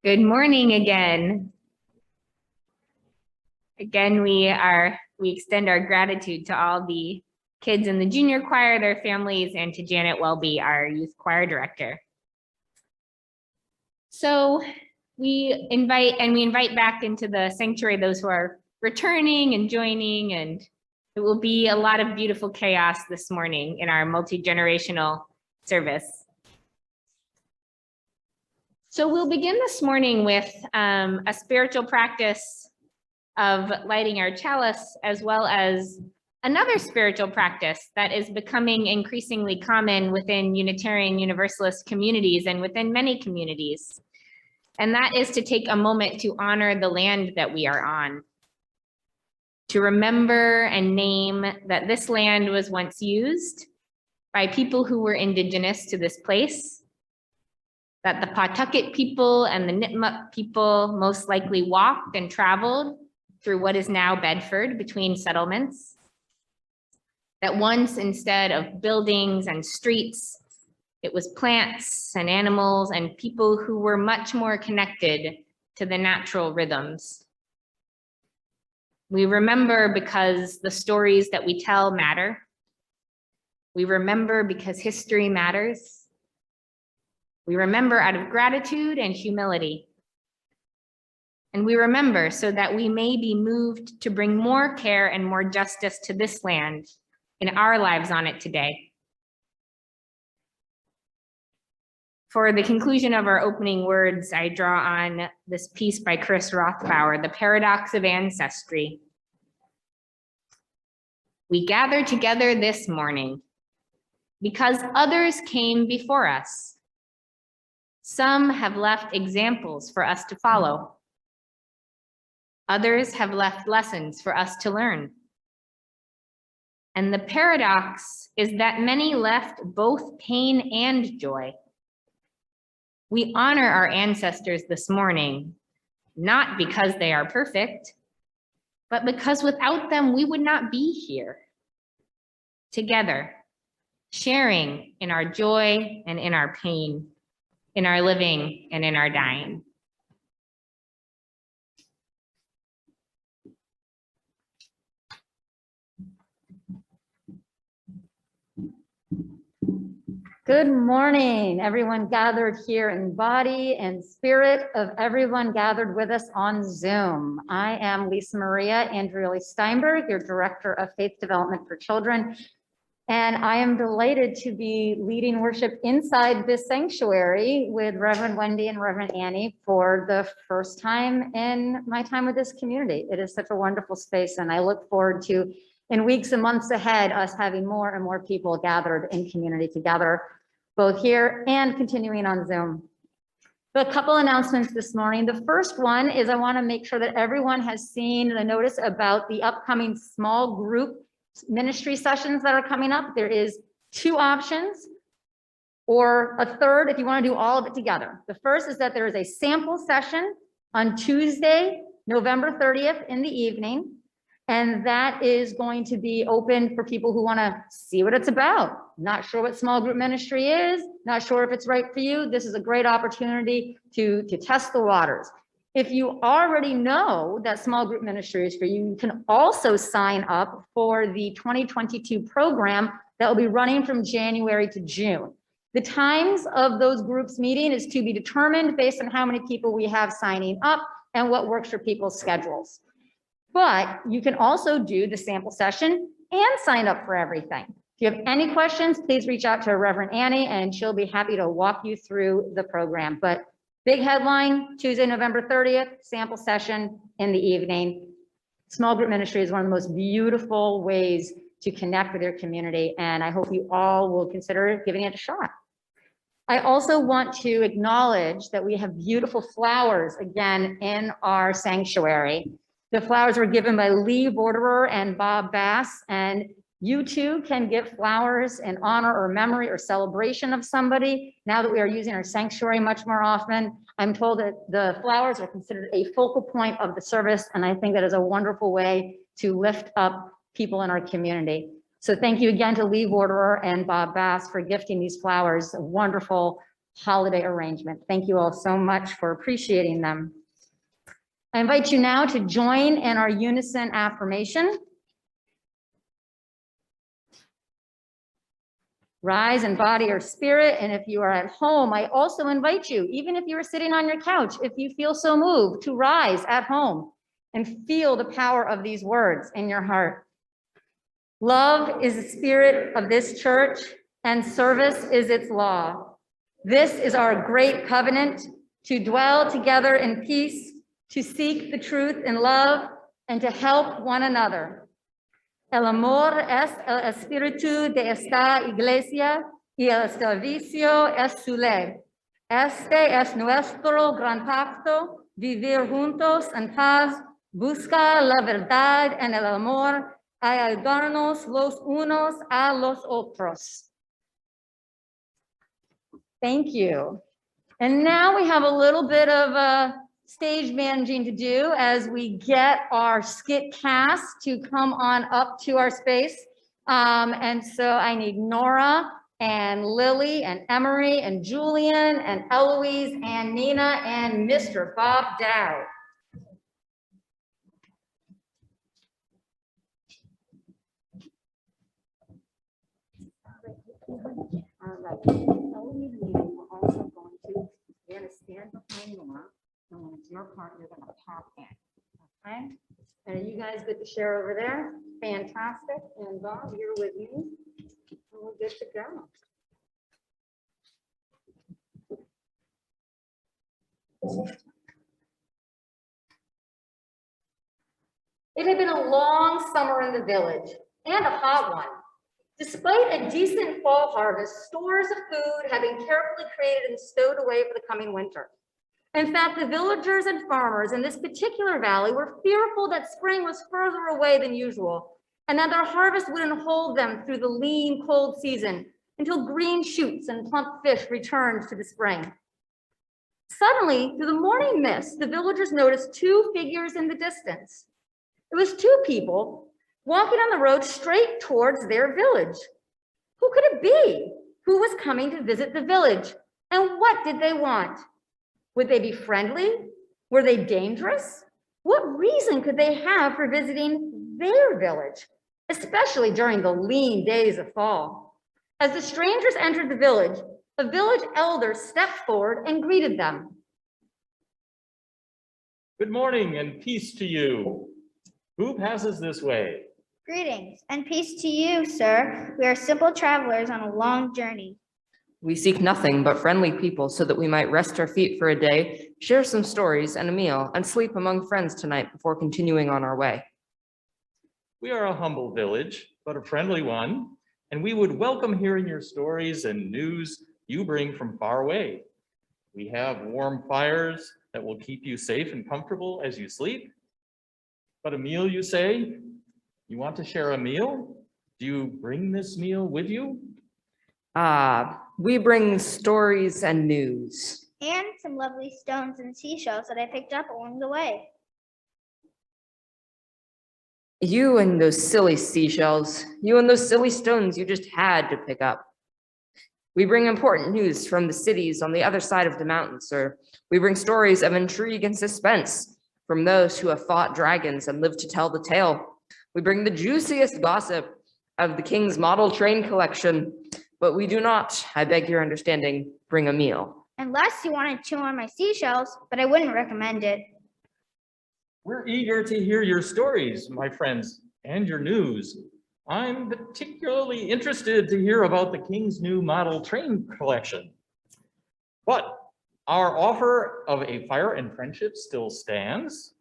Good morning again. Again, we extend our gratitude to all the kids in the junior choir, their families, and to Janet Welby, our youth choir director. So we invite back into the sanctuary those who are returning and joining, and it will be a lot of beautiful chaos this morning in our multi-generational service. So we'll begin this morning with a spiritual practice of lighting our chalice, as well as another spiritual practice that is becoming increasingly common within Unitarian Universalist communities and within many communities. And that is to take a moment to honor the land that we are on, to remember and name that this land was once used by people who were indigenous to this place, that the Pawtucket people and the Nipmuc people most likely walked and traveled through what is now Bedford between settlements, that once instead of buildings and streets, it was plants and animals and people who were much more connected to the natural rhythms. We remember because the stories that we tell matter. We remember because history matters. We remember out of gratitude and humility. And we remember so that we may be moved to bring more care and more justice to this land in our lives on it today. For the conclusion of our opening words, I draw on this piece by Chris Rothbauer, The Paradox of Ancestry. We gather together this morning because others came before us. Some have left examples for us to follow. Others have left lessons for us to learn. And the paradox is that many left both pain and joy. We honor our ancestors this morning, not because they are perfect, but because without them, we would not be here together, sharing in our joy and in our pain, in our living and in our dying. Good morning, everyone gathered here in body and spirit of everyone gathered with us on Zoom. I am Lisa Maria Andrioli Steinberg, your Director of Faith Development for Children. And I am delighted to be leading worship inside this sanctuary with Reverend Wendy and Reverend Annie for the first time in my time with this community. It is such a wonderful space, and I look forward to, in weeks and months ahead, us having more and more people gathered in community together, both here and continuing on Zoom. A couple announcements this morning. The first one is I want to make sure that everyone has seen the notice about the upcoming small group ministry sessions that are coming up. There is two options or a third if you want to do all of it together. The first is that there is a sample session on Tuesday, November 30th in the evening. And that is going to be open for people who want to see what it's about. Not sure what small group ministry is, not sure if it's right for you. This is a great opportunity to test the waters. If you already know that small group ministry is for you, you can also sign up for the 2022 program that will be running from January to June. The times of those groups meeting is to be determined based on how many people we have signing up and what works for people's schedules. But you can also do the sample session and sign up for everything. If you have any questions, please reach out to Reverend Annie and she'll be happy to walk you through the program. But big headline, Tuesday, November 30th, sample session in the evening. Small group ministry is one of the most beautiful ways to connect with your community, and I hope you all will consider giving it a shot. I also want to acknowledge that we have beautiful flowers again in our sanctuary. The flowers were given by Lee Vorderer and Bob Bass, and you too can give flowers in honor or memory or celebration of somebody. Now that we are using our sanctuary much more often, I'm told that the flowers are considered a focal point of the service, and I think that is a wonderful way to lift up people in our community. So thank you again to Lee Vorderer and Bob Bass for gifting these flowers, a wonderful holiday arrangement. Thank you all so much for appreciating them. I invite you now to join in our unison affirmation. Rise in body or spirit, and if you are at home, I also invite you, even if you are sitting on your couch, if you feel so moved, to rise at home and feel the power of these words in your heart. Love is the spirit of this church, and service is its law. This is our great covenant, to dwell together in peace, to seek the truth in love, and to help one another. El amor es el espíritu de esta iglesia, y el servicio es su ley. Este es nuestro gran pacto, vivir juntos en paz, buscar la verdad en el amor, ayudarnos los unos a los otros. Thank you. And now we have a little bit of stage managing to do as we get our skit cast to come on up to our space. And so I need Nora and Lily and Emery and Julian and Eloise and Nina and Mr. Bob Dow. All right, Eloise and Nina, we're also going to stand behind Nora. And when it's your part, you're going to pop in. Okay? And you guys good to share over there? Fantastic. And Bob, you're with me. And we're good to go. It had been a long summer in the village and a hot one. Despite a decent fall harvest, stores of food had been carefully created and stowed away for the coming winter. In fact, the villagers and farmers in this particular valley were fearful that spring was further away than usual, and that their harvest wouldn't hold them through the lean, cold season until green shoots and plump fish returned to the spring. Suddenly, through the morning mist, the villagers noticed two figures in the distance. It was two people walking on the road straight towards their village. Who could it be? Who was coming to visit the village? And what did they want? Would they be friendly? Were they dangerous? What reason could they have for visiting their village, especially during the lean days of fall? As the strangers entered the village, a village elder stepped forward and greeted them. Good morning and peace to you. Who passes this way? Greetings and peace to you, sir. We are simple travelers on a long journey. We seek nothing but friendly people so that we might rest our feet for a day, share some stories and a meal, and sleep among friends tonight before continuing on our way. We are a humble village, but a friendly one, and we would welcome hearing your stories and news you bring from far away. We have warm fires that will keep you safe and comfortable as you sleep. But a meal, you say? You want to share a meal? Do you bring this meal with you? We bring stories and news. And some lovely stones and seashells that I picked up along the way. You and those silly seashells, you and those silly stones you just had to pick up. We bring important news from the cities on the other side of the mountain, sir. We bring stories of intrigue and suspense from those who have fought dragons and lived to tell the tale. We bring the juiciest gossip of the king's model train collection, but we do not, I beg your understanding, bring a meal. Unless you want to chew on my seashells, but I wouldn't recommend it. We're eager to hear your stories, my friends, and your news. I'm particularly interested to hear about the King's new model train collection. But our offer of a fire and friendship still stands,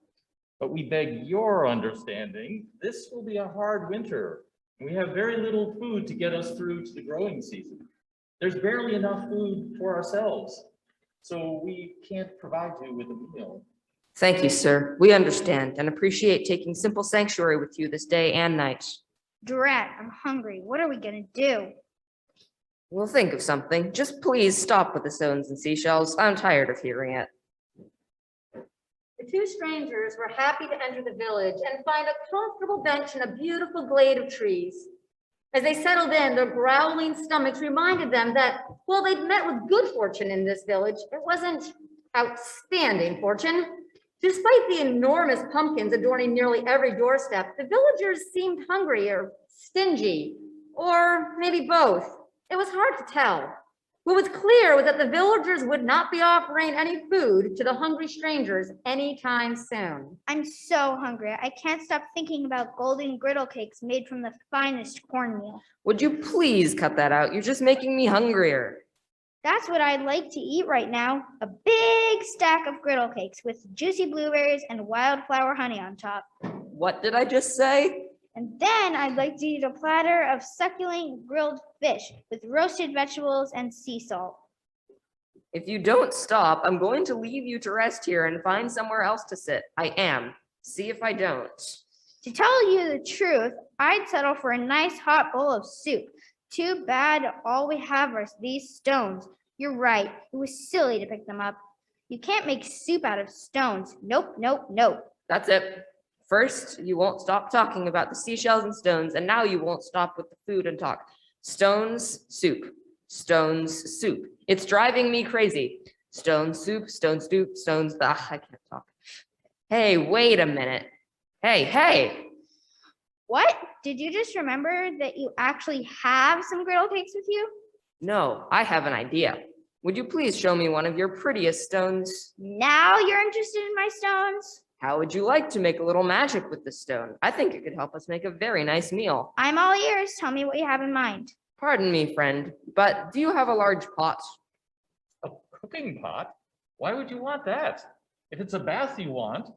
but we beg your understanding. This will be a hard winter. We have very little food to get us through to the growing season. There's barely enough food for ourselves, so we can't provide you with a meal. Thank you, sir. We understand and appreciate taking simple sanctuary with you this day and night. Drat, I'm hungry. What are we gonna do? We'll think of something. Just please stop with the stones and seashells. I'm tired of hearing it. The two strangers were happy to enter the village and find a comfortable bench in a beautiful glade of trees. As they settled in, their growling stomachs reminded them that while they'd met with good fortune in this village, it wasn't outstanding fortune. Despite the enormous pumpkins adorning nearly every doorstep, the villagers seemed hungry or stingy, or maybe both. It was hard to tell. What was clear was that the villagers would not be offering any food to the hungry strangers anytime soon. I'm so hungry. I can't stop thinking about golden griddle cakes made from the finest cornmeal. Would you please cut that out? You're just making me hungrier. That's what I'd like to eat right now. A big stack of griddle cakes with juicy blueberries and wildflower honey on top. What did I just say? And then I'd like to eat a platter of succulent grilled fish with roasted vegetables and sea salt. If you don't stop, I'm going to leave you to rest here and find somewhere else to sit. I am. See if I don't. To tell you the truth, I'd settle for a nice hot bowl of soup. Too bad all we have are these stones. You're right. It was silly to pick them up. You can't make soup out of stones. Nope, nope, nope. That's it. First, you won't stop talking about the seashells and stones, and now you won't stop with the food and talk. Stones, soup. Stones, soup. It's driving me crazy. Stone soup, stone soup, stones. I can't talk. Hey, wait a minute. Hey. What? Did you just remember that you actually have some griddle cakes with you? No, I have an idea. Would you please show me one of your prettiest stones? Now you're interested in my stones? How would you like to make a little magic with the stone? I think it could help us make a very nice meal. I'm all ears. Tell me what you have in mind. Pardon me, friend, but do you have a large pot? A cooking pot? Why would you want that? If it's a bath you want,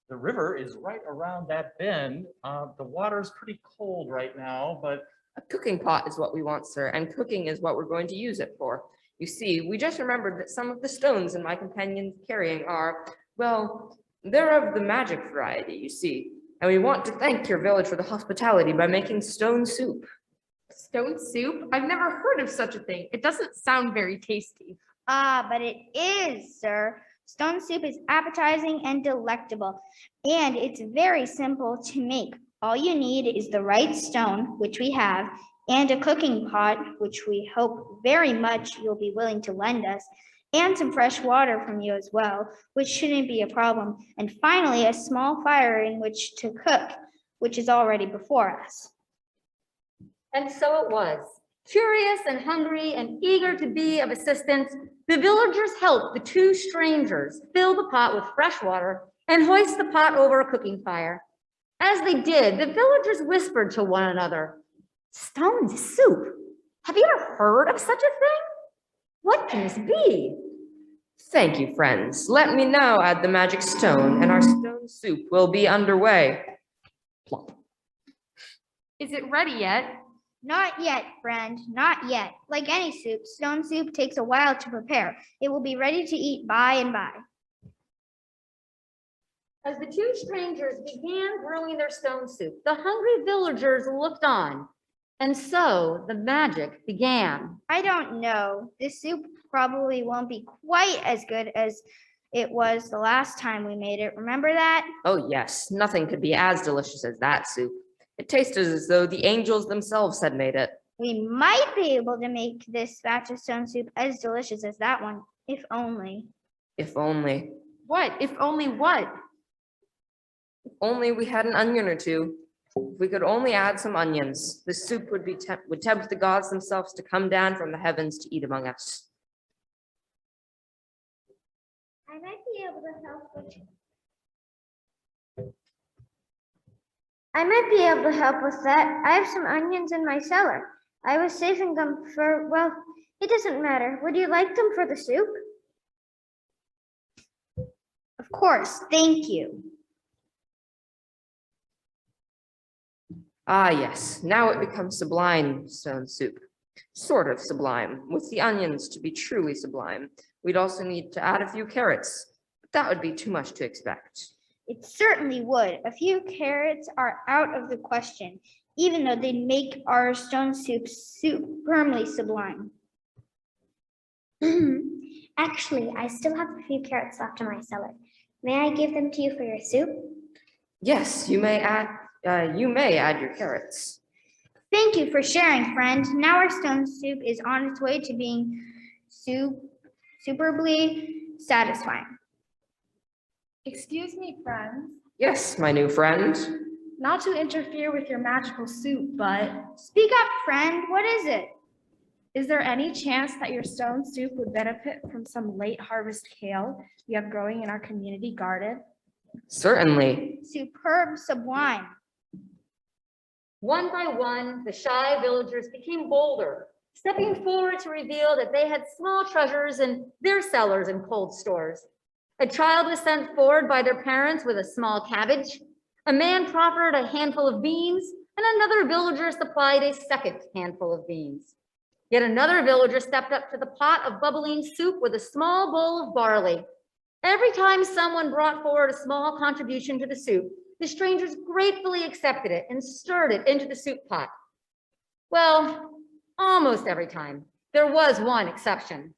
the river is right around that bend. The water's pretty cold right now, but A cooking pot is what we want, sir, and cooking is what we're going to use it for. You see, we just remembered that some of the stones in my companion's carrying are, well, they're of the magic variety, you see, and we want to thank your village for the hospitality by making stone soup. Stone soup? I've never heard of such a thing. It doesn't sound very tasty. But it is, sir. Stone soup is appetizing and delectable, and it's very simple to make. All you need is the right stone, which we have, and a cooking pot, which we hope very much you'll be willing to lend us, and some fresh water from you as well, which shouldn't be a problem. And finally, a small fire in which to cook, which is already before us. And so it was. Curious and hungry and eager to be of assistance, the villagers helped the two strangers fill the pot with fresh water and hoist the pot over a cooking fire. As they did, the villagers whispered to one another, "Stone soup? Have you ever heard of such a thing? What can this be?" Thank you, friends. Let me now add the magic stone, and our stone soup will be underway. Plop. Is it ready yet? Not yet, friend, not yet. Like any soup, stone soup takes a while to prepare. It will be ready to eat by and by. As the two strangers began brewing their stone soup, the hungry villagers looked on, and so the magic began. I don't know. This soup probably won't be quite as good as it was the last time we made it. Remember that? Oh yes, nothing could be as delicious as that soup. It tasted as though the angels themselves had made it. We might be able to make this batch of stone soup as delicious as that one, if only. If only. What? If only what? If only we had an onion or two. If we could only add some onions, the soup would tempt the gods themselves to come down from the heavens to eat among us. I might be able to help with that. I have some onions in my cellar. I was saving them for, well, it doesn't matter. Would you like them for the soup? Of course, thank you. Ah, yes, now it becomes sublime stone soup. Sort of sublime, with the onions to be truly sublime. We'd also need to add a few carrots, but that would be too much to expect. It certainly would. A few carrots are out of the question, even though they make our stone soup firmly sublime. Actually, I still have a few carrots left in my cellar. May I give them to you for your soup? Yes, you may add your carrots. Thank you for sharing, friend. Now our stone soup is on its way to being superbly satisfying. Excuse me, friends. Yes, my new friend. Not to interfere with your magical soup, but Speak up, friend. What is it? is there any chance that your stone soup would benefit from some late harvest kale we have growing in our community garden? Certainly. Superb, sublime. One by one, the shy villagers became bolder, stepping forward to reveal that they had small treasures in their cellars and cold stores. A child was sent forward by their parents with a small cabbage. A man proffered a handful of beans, and another villager supplied a second handful of beans. Yet another villager stepped up to the pot of bubbling soup with a small bowl of barley. Every time someone brought forward a small contribution to the soup, the strangers gratefully accepted it and stirred it into the soup pot. Well, almost every time. There was one exception.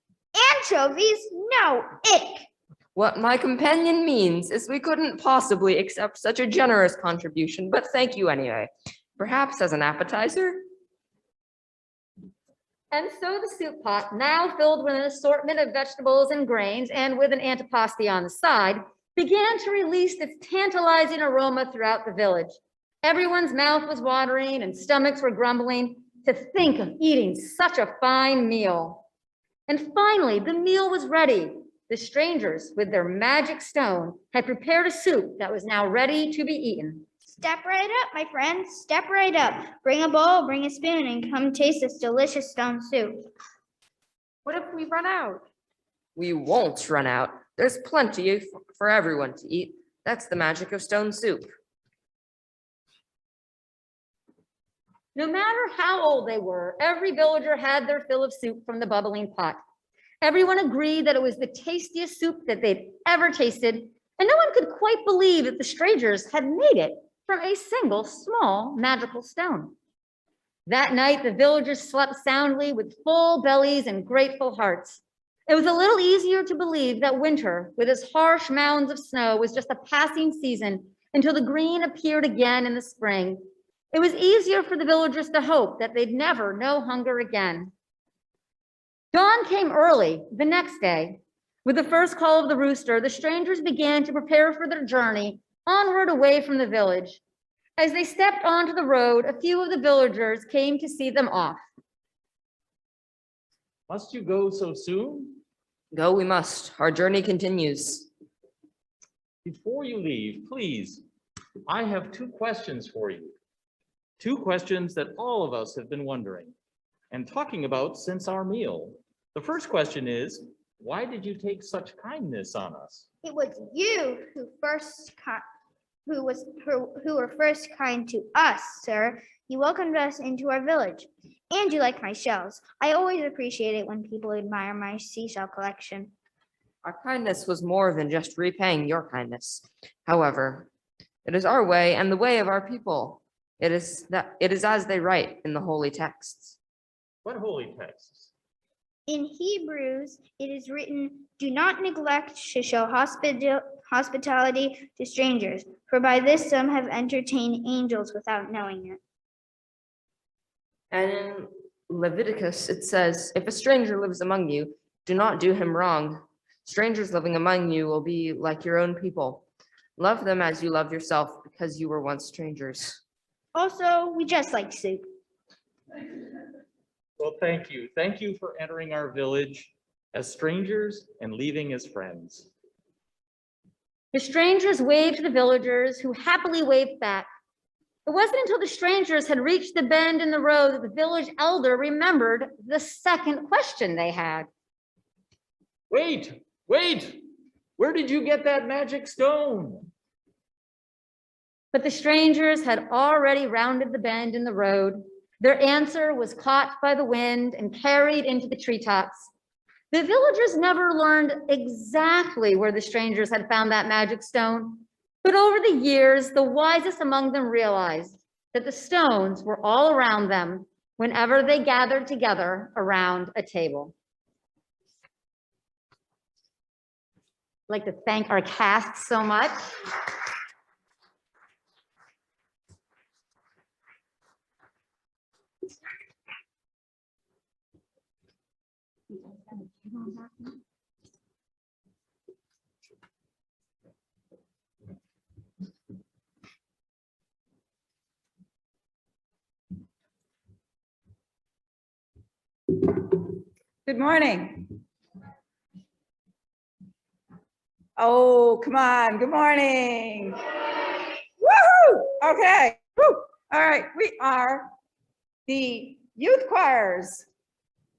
Anchovies? No, ick. What my companion means is we couldn't possibly accept such a generous contribution, but thank you anyway. Perhaps as an appetizer? And so the soup pot, now filled with an assortment of vegetables and grains and with an antipasti on the side, began to release its tantalizing aroma throughout the village. Everyone's mouth was watering and stomachs were grumbling to think of eating such a fine meal. And finally, the meal was ready. The strangers, with their magic stone, had prepared a soup that was now ready to be eaten. Step right up, my friend. Step right up. Bring a bowl, bring a spoon, and come taste this delicious stone soup. What if we run out? We won't run out. There's plenty for everyone to eat. That's the magic of stone soup. No matter how old they were, every villager had their fill of soup from the bubbling pot. Everyone agreed that it was the tastiest soup that they'd ever tasted, and no one could quite believe that the strangers had made it from a single small magical stone. That night, the villagers slept soundly with full bellies and grateful hearts. It was a little easier to believe that winter, with its harsh mounds of snow, was just a passing season until the green appeared again in the spring. It was easier for the villagers to hope that they'd never know hunger again. Dawn came early the next day. With the first call of the rooster, the strangers began to prepare for their journey onward away from the village. As they stepped onto the road, a few of the villagers came to see them off. Must you go so soon? Go we must. Our journey continues. Before you leave, please, I have 2 questions for you. 2 questions that all of us have been wondering and talking about since our meal. The first question is, why did you take such kindness on us? It was you who were first kind to us, sir. You welcomed us into our village. And you like my shells. I always appreciate it when people admire my seashell collection. Our kindness was more than just repaying your kindness. However, it is our way and the way of our people. It is as they write in the holy texts. What holy texts? In Hebrews, it is written, "Do not neglect to show hospitality to strangers, for by this some have entertained angels without knowing it." And Leviticus, it says, if a stranger lives among you, do not do him wrong. Strangers living among you will be like your own people. Love them as you love yourself because you were once strangers. Also, we just like soup. Well, thank you. Thank you for entering our village as strangers and leaving as friends. The strangers waved to the villagers, who happily waved back. It wasn't until the strangers had reached the bend in the road that the village elder remembered the second question they had. Wait, wait, where did you get that magic stone? But the strangers had already rounded the bend in the road. Their answer was caught by the wind and carried into the treetops. The villagers never learned exactly where the strangers had found that magic stone, but over the years, the wisest among them realized that the stones were all around them whenever they gathered together around a table. I'd like to thank our cast so much. Good morning. Oh, come on. Good morning. Woohoo! Okay. Woo. All right. We are the youth choirs.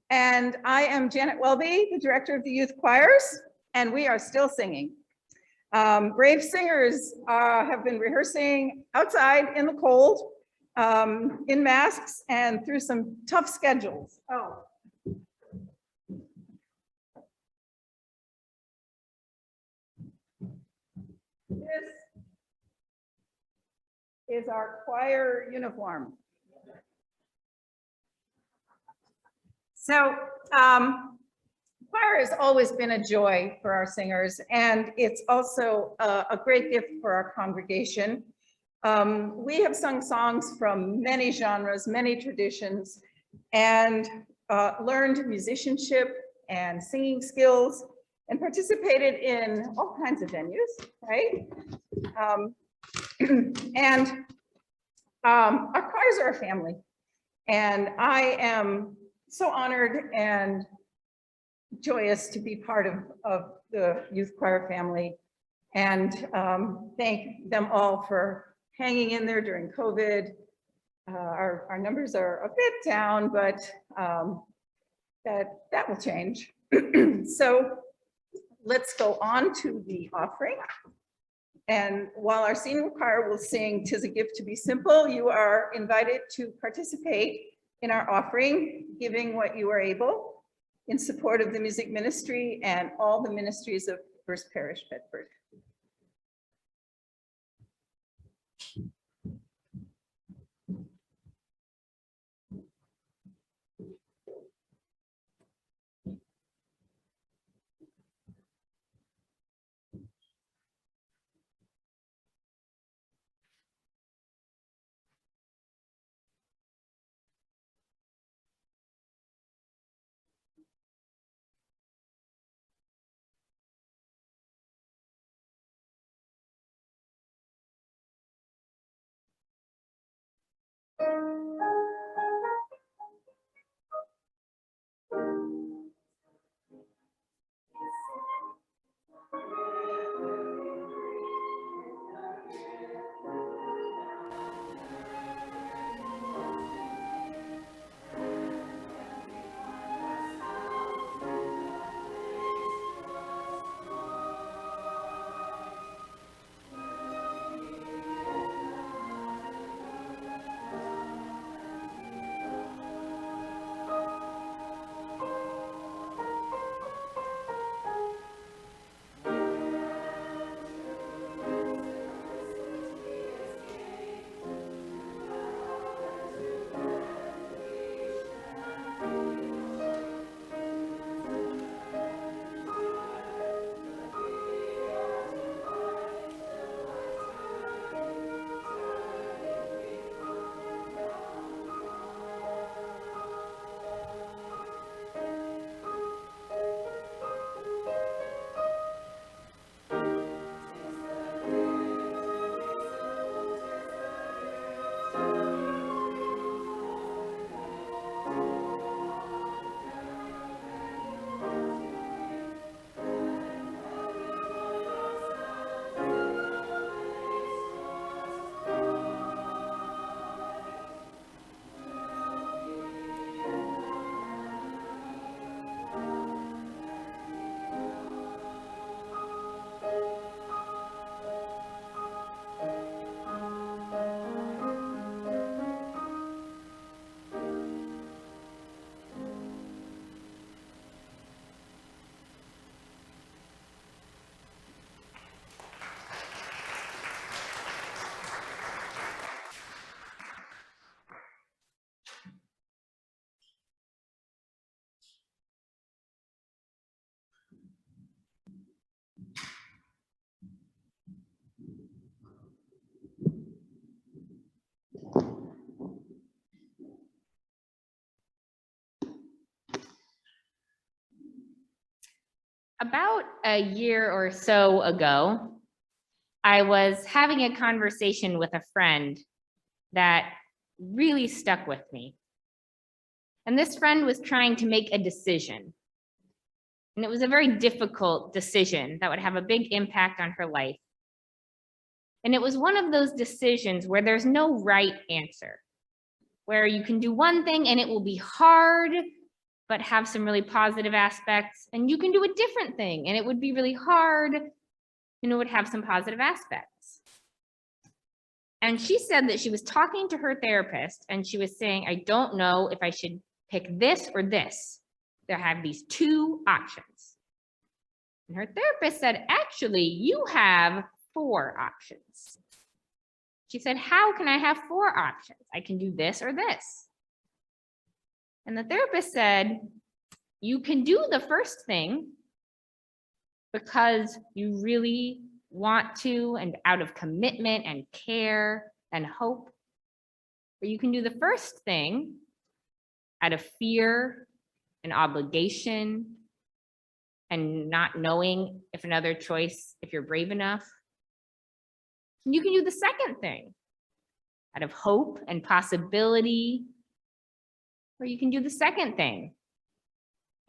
And I am Janet Welby, the director of the youth choirs, and we are still singing. Brave singers have been rehearsing outside in the cold, in masks, and through some tough schedules. Oh. This is our choir uniform. So choir has always been a joy for our singers, and it's also a great gift for our congregation. We have sung songs from many genres, many traditions, and learned musicianship and singing skills, and participated in all kinds of venues, right? And our choirs are a family. And I am so honored and joyous to be part of the youth choir family, and thank them all for hanging in there during COVID. Our numbers are a bit down, but that will change. So let's go on to the offering. And while our senior choir will sing "'Tis a Gift to Be Simple," you are invited to participate in our offering, giving what you are able in support of the music ministry and all the ministries of First Parish Bedford. About a year or so ago, I was having a conversation with a friend that really stuck with me. And this friend was trying to make a decision. And it was a very difficult decision that would have a big impact on her life. And it was one of those decisions where there's no right answer, where you can do one thing and it will be hard, but have some really positive aspects. And you can do a different thing and it would be really hard and it would have some positive aspects. And she said that she was talking to her therapist and she was saying, I don't know if I should pick this or this. There have these two options. And her therapist said, actually, you have 4 options. She said, how can I have 4 options? I can do this or this. And the therapist said, you can do the first thing because you really want to and out of commitment and care and hope. Or you can do the first thing out of fear and obligation and not knowing if another choice, if you're brave enough. And you can do the second thing out of hope and possibility, or you can do the second thing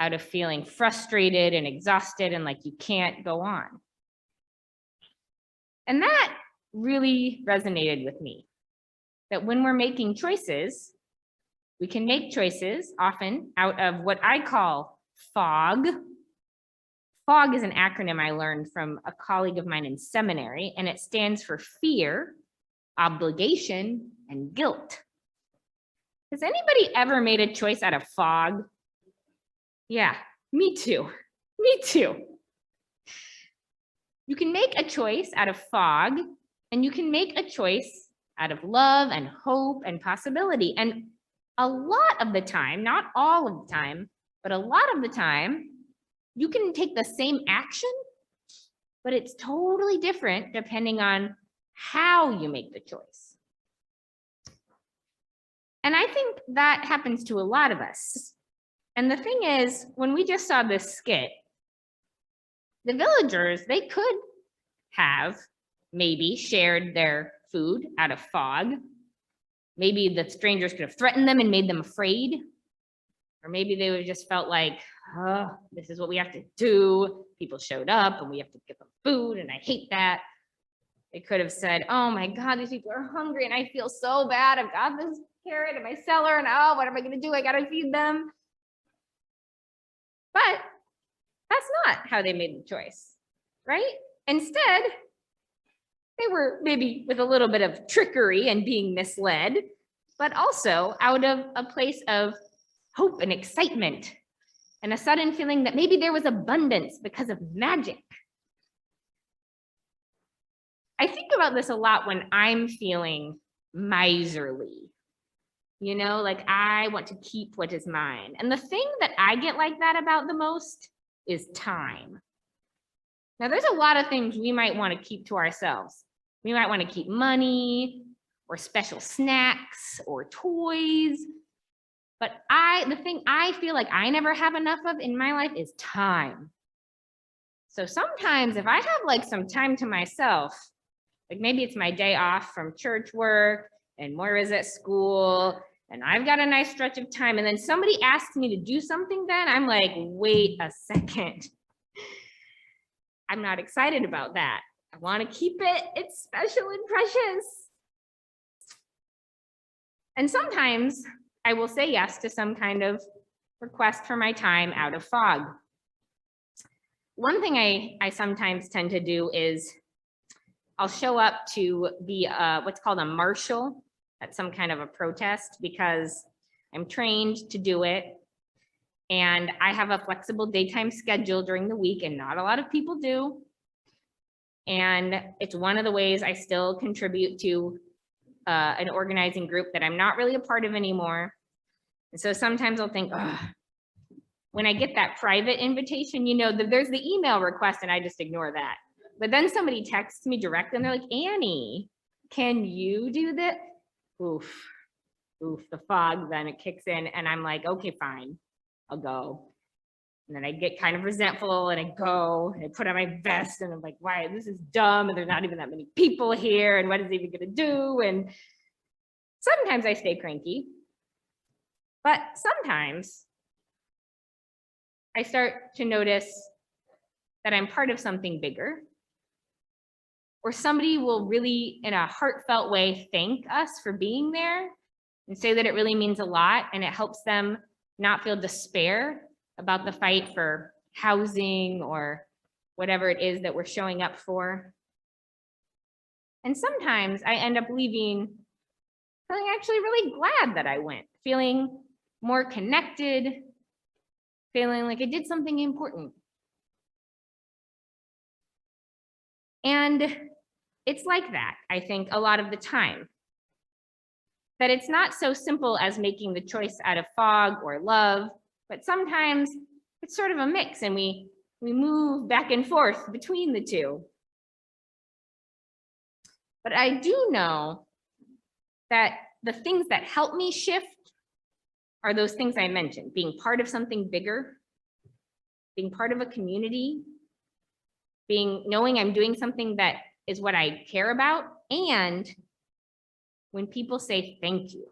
out of feeling frustrated and exhausted and like you can't go on. And that really resonated with me, that when we're making choices, we can make choices often out of what I call fog. FOG is an acronym I learned from a colleague of mine in seminary, and it stands for fear, obligation, and guilt. Has anybody ever made a choice out of fog? Yeah, me too. Me too. You can make a choice out of fog, and you can make a choice out of love and hope and possibility. And a lot of the time, not all of the time, but a lot of the time, you can take the same action, but it's totally different depending on how you make the choice. And I think that happens to a lot of us. And the thing is, when we just saw this skit, the villagers, they could have maybe shared their food out of fog. Maybe the strangers could have threatened them and made them afraid. Or maybe they would have just felt like, oh, this is what we have to do. People showed up and we have to give them food and I hate that. They could have said, oh my God, these people are hungry and I feel so bad. I've got this carrot in my cellar and oh, what am I gonna do? I gotta feed them. But that's not how they made the choice, right? Instead, they were maybe with a little bit of trickery and being misled, but also out of a place of hope and excitement and a sudden feeling that maybe there was abundance because of magic. I think about this a lot when I'm feeling miserly, you know, like I want to keep what is mine. And the thing that I get like that about the most is time. Now, there's a lot of things we might want to keep to ourselves. We might want to keep money or special snacks or toys. But the thing I feel like I never have enough of in my life is time. So sometimes if I have like some time to myself, like maybe it's my day off from church work and Moira's at school and I've got a nice stretch of time and then somebody asks me to do something, then I'm like, wait a second. I'm not excited about that. I want to keep it. It's special and precious. And sometimes I will say yes to some kind of request for my time out of fog. One thing I sometimes tend to do is I'll show up to be what's called a marshal at some kind of a protest because I'm trained to do it. And I have a flexible daytime schedule during the week and not a lot of people do. And it's one of the ways I still contribute to an organizing group that I'm not really a part of anymore. And so sometimes I'll think, oh, when I get that private invitation, you know, there's the email request and I just ignore that. But then somebody texts me directly and they're like, Annie, can you do that? Oof, the fog, then it kicks in and I'm like, okay, fine, I'll go. And then I get kind of resentful and I go and I put on my vest and I'm like, why, this is dumb. And there's not even that many people here. And what is it even gonna do? And sometimes I stay cranky, but sometimes I start to notice that I'm part of something bigger, or somebody will really, in a heartfelt way, thank us for being there and say that it really means a lot, and it helps them not feel despair about the fight for housing or whatever it is that we're showing up for. And sometimes I end up leaving feeling actually really glad that I went, feeling more connected, feeling like I did something important. And it's like that, I think, a lot of the time. That it's not so simple as making the choice out of fog or love, but sometimes it's sort of a mix and we move back and forth between the two. But I do know that the things that help me shift are those things I mentioned: being part of something bigger, being part of a community, knowing I'm doing something that is what I care about, and when people say thank you.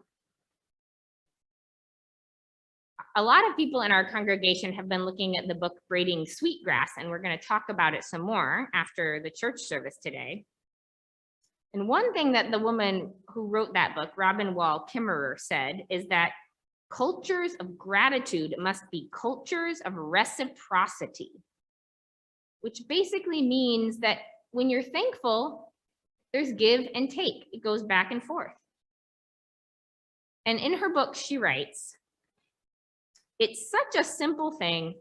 A lot of people in our congregation have been looking at the book Braiding Sweetgrass, and we're going to talk about it some more after the church service today. And one thing that the woman who wrote that book, Robin Wall Kimmerer, said is that cultures of gratitude must be cultures of reciprocity, which basically means that when you're thankful, there's give and take. It goes back and forth. And in her book, she writes, it's such a simple thing,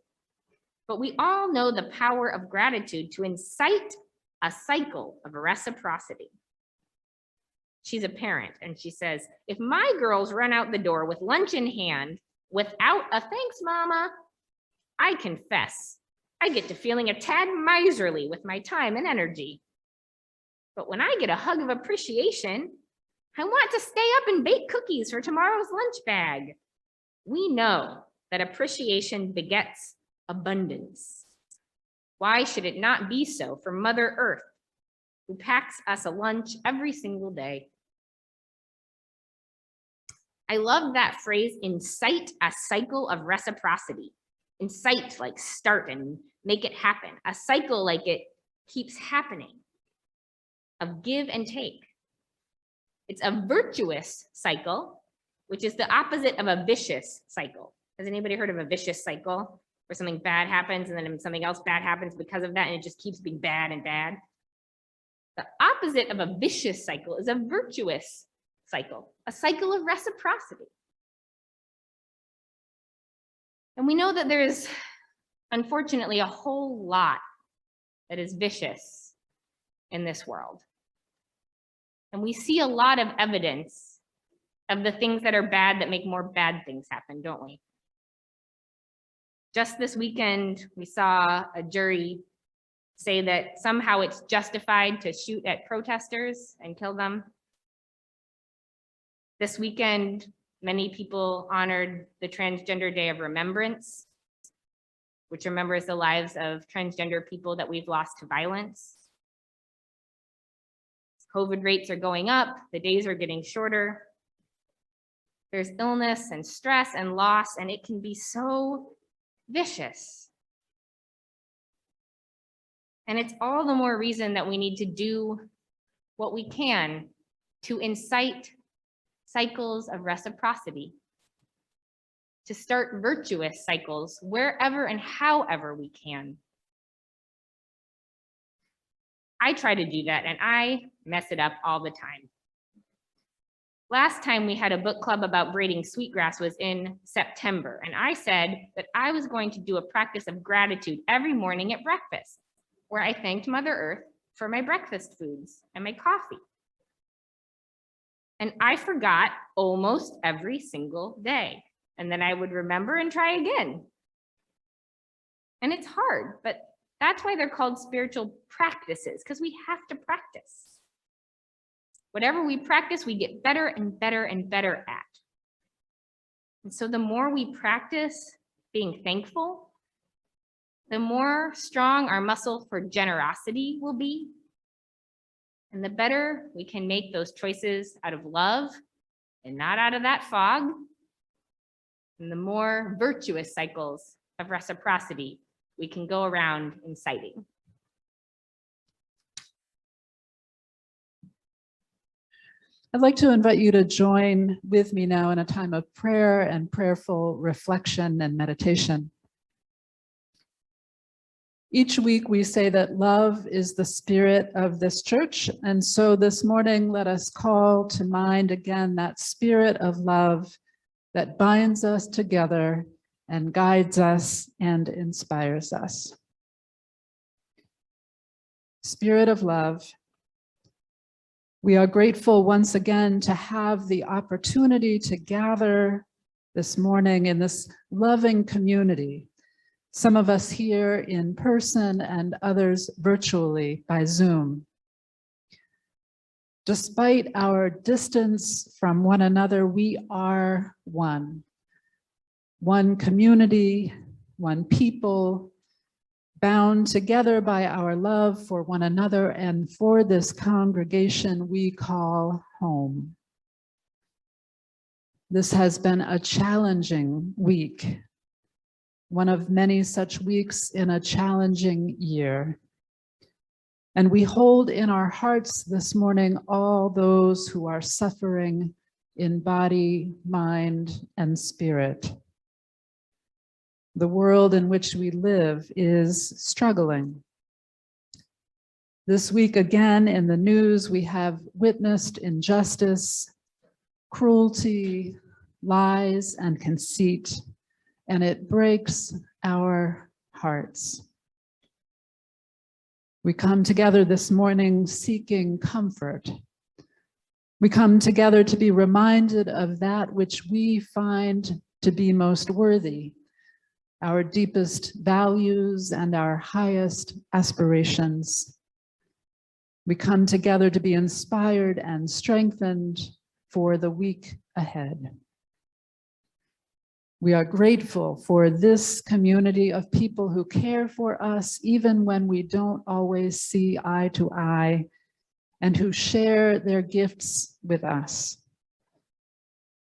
but we all know the power of gratitude to incite a cycle of reciprocity. She's a parent, and she says, if my girls run out the door with lunch in hand without a thanks, mama, I confess, I get to feeling a tad miserly with my time and energy. But when I get a hug of appreciation, I want to stay up and bake cookies for tomorrow's lunch bag. We know that appreciation begets abundance. Why should it not be so for Mother Earth, who packs us a lunch every single day? I love that phrase, incite a cycle of reciprocity. Incite, like start and make it happen. A cycle like it keeps happening, of give and take. It's a virtuous cycle, which is the opposite of a vicious cycle. Has anybody heard of a vicious cycle, where something bad happens and then something else bad happens because of that, and it just keeps being bad and bad? The opposite of a vicious cycle is a virtuous cycle, a cycle of reciprocity. And we know that there's, unfortunately, a whole lot that is vicious in this world. And we see a lot of evidence of the things that are bad that make more bad things happen, don't we? Just this weekend, we saw a jury say that somehow it's justified to shoot at protesters and kill them. This weekend, many people honored the Transgender Day of Remembrance, which remembers the lives of transgender people that we've lost to violence. COVID rates are going up, the days are getting shorter. There's illness and stress and loss, and it can be so vicious. And it's all the more reason that we need to do what we can to incite cycles of reciprocity, to start virtuous cycles wherever and however we can. I try to do that, and I mess it up all the time. Last time we had a book club about braiding sweetgrass was in September, and I said that I was going to do a practice of gratitude every morning at breakfast, where I thanked Mother Earth for my breakfast foods and my coffee. And I forgot almost every single day. And then I would remember and try again. And it's hard, but that's why they're called spiritual practices, because we have to practice. Whatever we practice, we get better and better and better at. And so the more we practice being thankful, the more strong our muscle for generosity will be, and the better we can make those choices out of love and not out of that fog, and the more virtuous cycles of reciprocity we can go around inciting. I'd like to invite you to join with me now in a time of prayer and prayerful reflection and meditation. Each week we say that love is the spirit of this church, and so this morning let us call to mind again that spirit of love that binds us together and guides us and inspires us. Spirit of love, we are grateful once again to have the opportunity to gather this morning in this loving community. Some of us here in person and others virtually by Zoom. Despite our distance from one another, we are one. One community, one people, bound together by our love for one another and for this congregation we call home. This has been a challenging week, one of many such weeks in a challenging year. And we hold in our hearts this morning all those who are suffering in body, mind, and spirit. The world in which we live is struggling. This week again in the news, we have witnessed injustice, cruelty, lies, and conceit, and it breaks our hearts. We come together this morning seeking comfort. We come together to be reminded of that which we find to be most worthy, our deepest values and our highest aspirations. We come together to be inspired and strengthened for the week ahead. We are grateful for this community of people who care for us even when we don't always see eye to eye, and who share their gifts with us.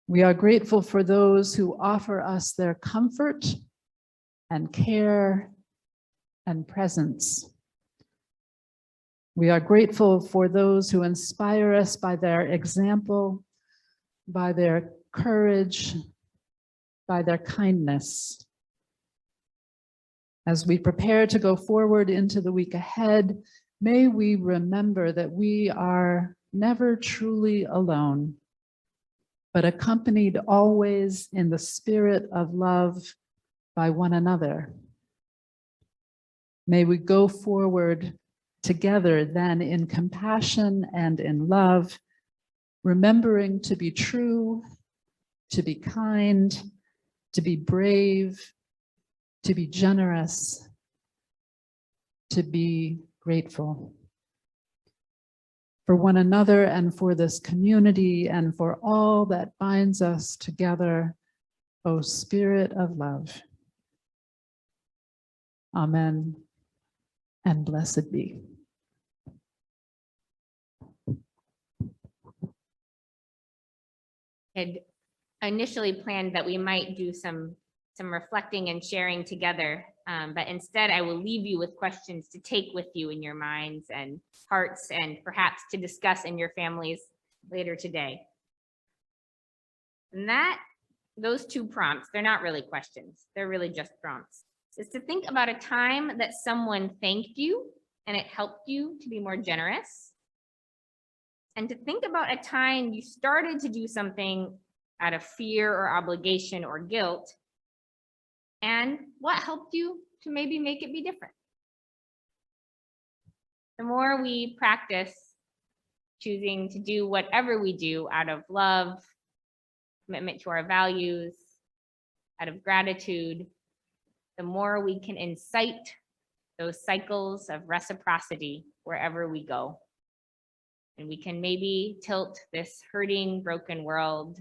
We are grateful for those who offer us their comfort and care and presence. We are grateful for those who inspire us by their example, by their courage, by their kindness. As we prepare to go forward into the week ahead, may we remember that we are never truly alone, but accompanied always in the spirit of love by one another. May we go forward together then in compassion and in love, remembering to be true, to be kind, to be brave, to be generous, to be grateful for one another and for this community and for all that binds us together, O Spirit of love. Amen, and blessed be. Had initially planned that we might do some reflecting and sharing together, but instead I will leave you with questions to take with you in your minds and hearts, and perhaps to discuss in your families later today. And those two prompts, they're not really questions, they're really just prompts, is to think about a time that someone thanked you and it helped you to be more generous, and to think about a time you started to do something out of fear or obligation or guilt, and what helped you to maybe make it be different. The more we practice choosing to do whatever we do out of love, commitment to our values, out of gratitude, the more we can incite those cycles of reciprocity wherever we go. And we can maybe tilt this hurting, broken world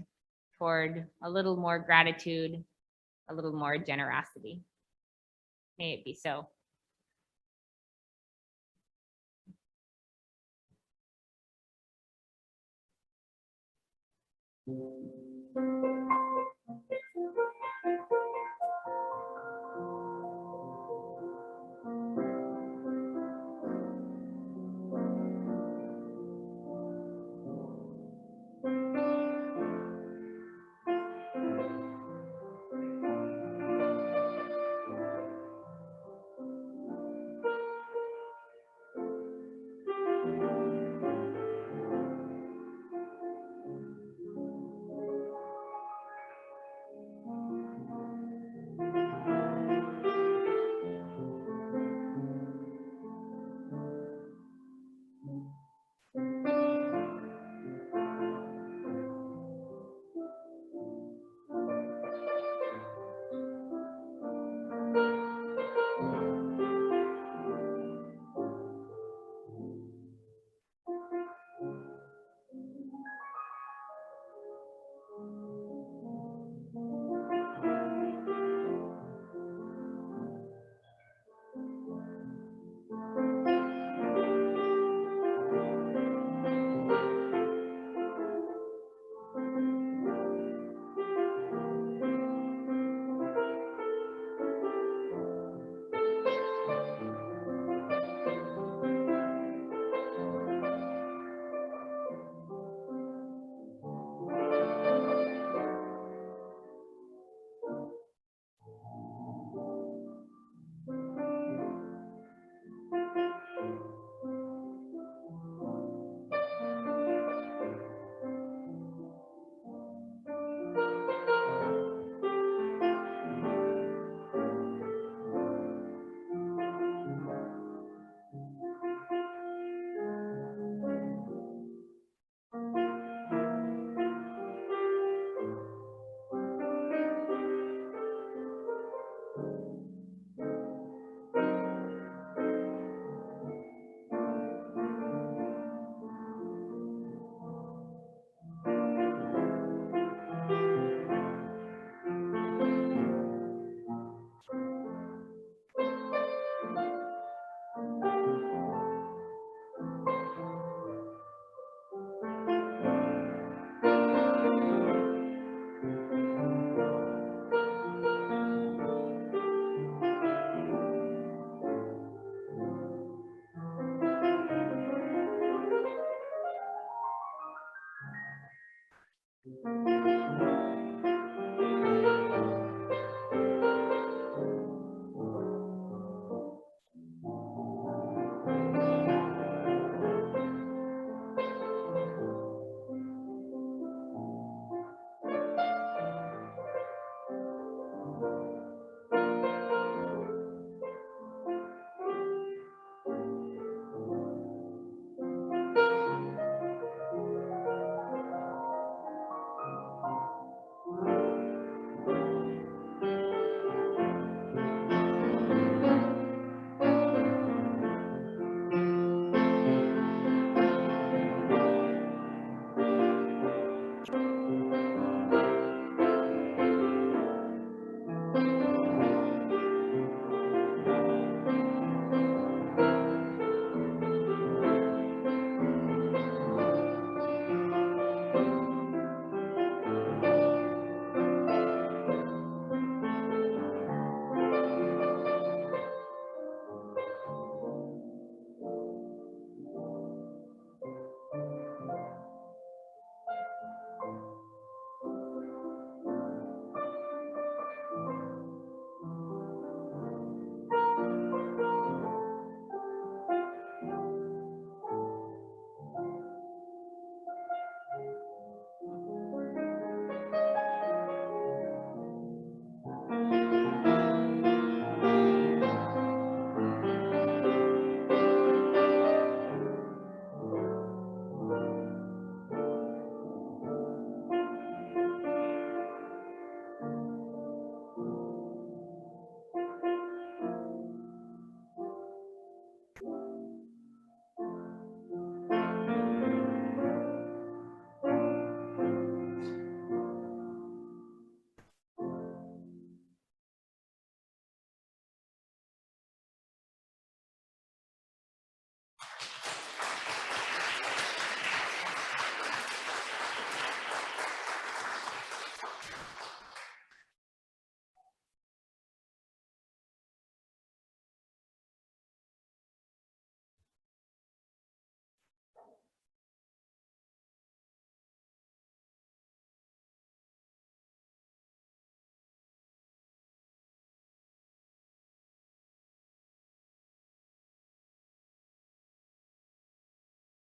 toward a little more gratitude, a little more generosity. May it be so.